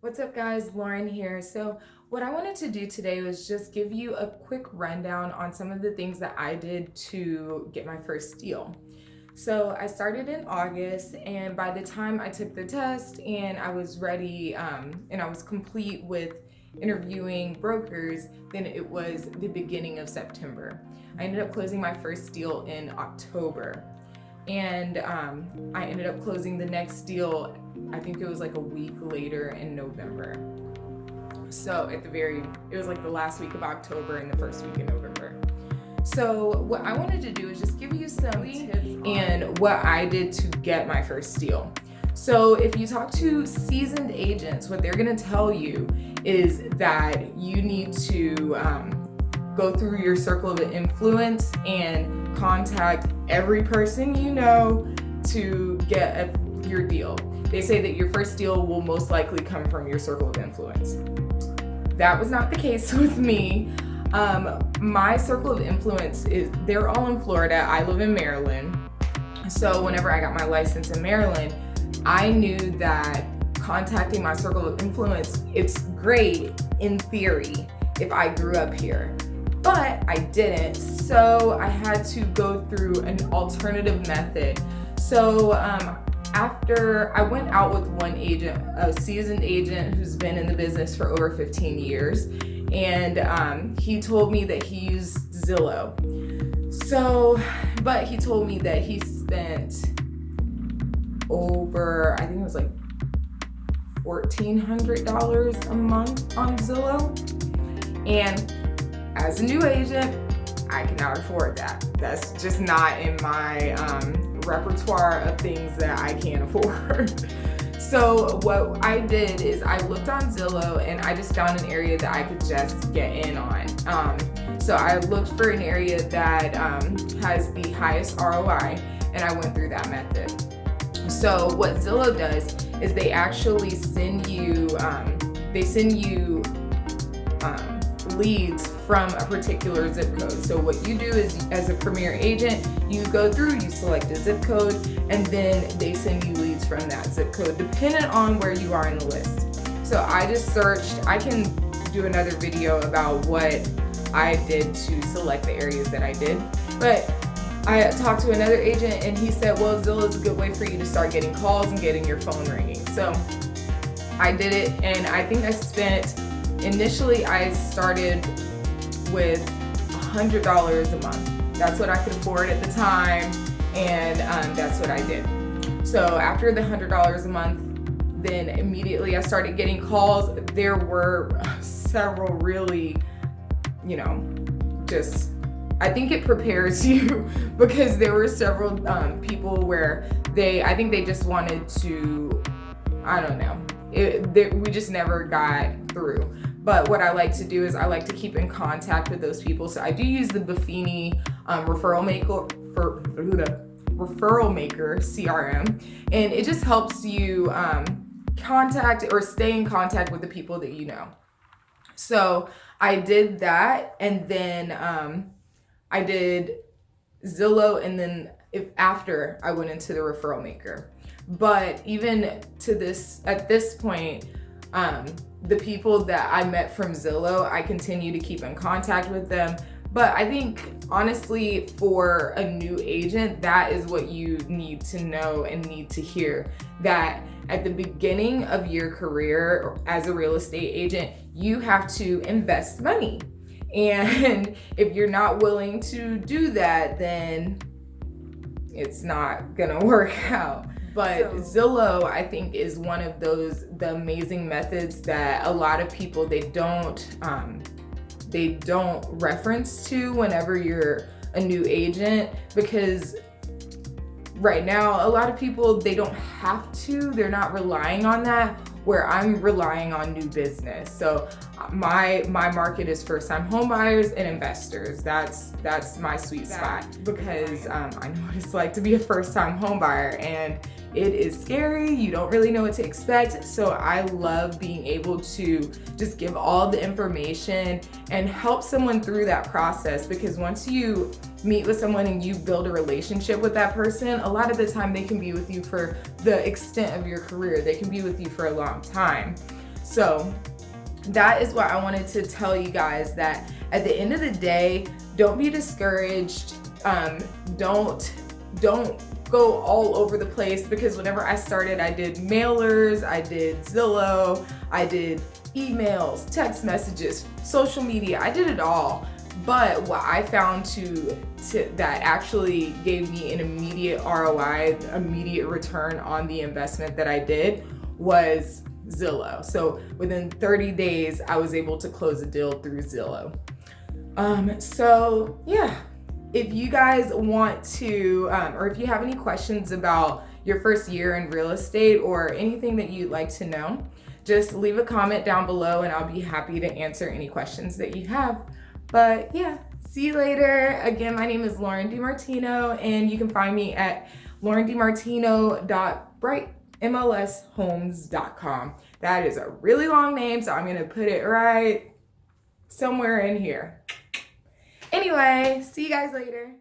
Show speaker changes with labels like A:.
A: What's up guys, Lauren here. So what I wanted to do today was just give you a quick rundown on some of the things that I did to get my first deal. So I started in August, and by the time I took the test and I was ready and I was complete with interviewing brokers, then it was the beginning of September. I ended up closing my first deal in October. And I ended up closing the next deal, I think it was like a week later in November. So it was like the last week of October and the first week in November. So what I wanted to do is just give you some tips and what I did to get my first deal. So if you talk to seasoned agents, what they're gonna tell you is that you need to go through your circle of influence and contact every person you know to get your deal. They say that your first deal will most likely come from your circle of influence. That was not the case with me. My circle of influence they're all in Florida. I live in Maryland. So whenever I got my license in Maryland, I knew that contacting my circle of influence, it's great in theory if I grew up here. But I didn't, so I had to go through an alternative method. So after I went out with one agent, a seasoned agent who's been in the business for over 15 years, and he told me that he used Zillow. But he told me that he spent over, I think it was like $1,400 a month on Zillow. And as a new agent, I cannot afford that. That's just not in my repertoire of things that I can't afford. So what I did is I looked on Zillow and I just found an area that I could just get in on. So I looked for an area that has the highest ROI, and I went through that method. So what Zillow does is they actually send you leads from a particular zip code. So what you do is, as a premier agent, you go through, you select a zip code, and then they send you leads from that zip code, depending on where you are in the list. So I just searched. I can do another video about what I did to select the areas that I did, but I talked to another agent and he said, well, Zillow is a good way for you to start getting calls and getting your phone ringing. So I did it, and I think initially I started with $100 a month. That's what I could afford at the time, and that's what I did. So after the $100 a month, then immediately I started getting calls. There were several really, I think it prepares you because there were several people where I think they just wanted to, I don't know. We just never got through. But what I like to do is I like to keep in contact with those people. So I do use the Buffini referral maker CRM, and it just helps you contact or stay in contact with the people that you know. So I did that, and then I did Zillow, and then after I went into the referral maker. But even at this point, the people that I met from Zillow, I continue to keep in contact with them. But I think honestly, for a new agent, that is what you need to know and need to hear, that at the beginning of your career as a real estate agent, you have to invest money. And if you're not willing to do that, then it's not gonna work out. But Zillow, I think, is one of the amazing methods that a lot of people, they don't reference to whenever you're a new agent, because right now a lot of people, they don't have to, they're not relying on that, where I'm relying on new business. So my market is first-time home buyers and investors. That's my sweet spot, because I know what it's like to be a first-time home buyer, and it is scary. You don't really know what to expect. So I love being able to just give all the information and help someone through that process, because once you meet with someone and you build a relationship with that person, a lot of the time they can be with you for the extent of your career. They can be with you for a long time. So that is what I wanted to tell you guys, that at the end of the day, don't be discouraged. Don't go all over the place, because whenever I started, I did mailers, I did Zillow, I did emails, text messages, social media, I did it all. But what I found that actually gave me an immediate ROI, immediate return on the investment that I did, was Zillow. So within 30 days, I was able to close a deal through Zillow. So yeah, if you guys want to, or if you have any questions about your first year in real estate or anything that you'd like to know, just leave a comment down below and I'll be happy to answer any questions that you have. But yeah, see you later. Again, my name is Lauren DiMartino, and you can find me at laurendimartino.brightmlshomes.com. That is a really long name, so I'm gonna put it right somewhere in here. Anyway, see you guys later.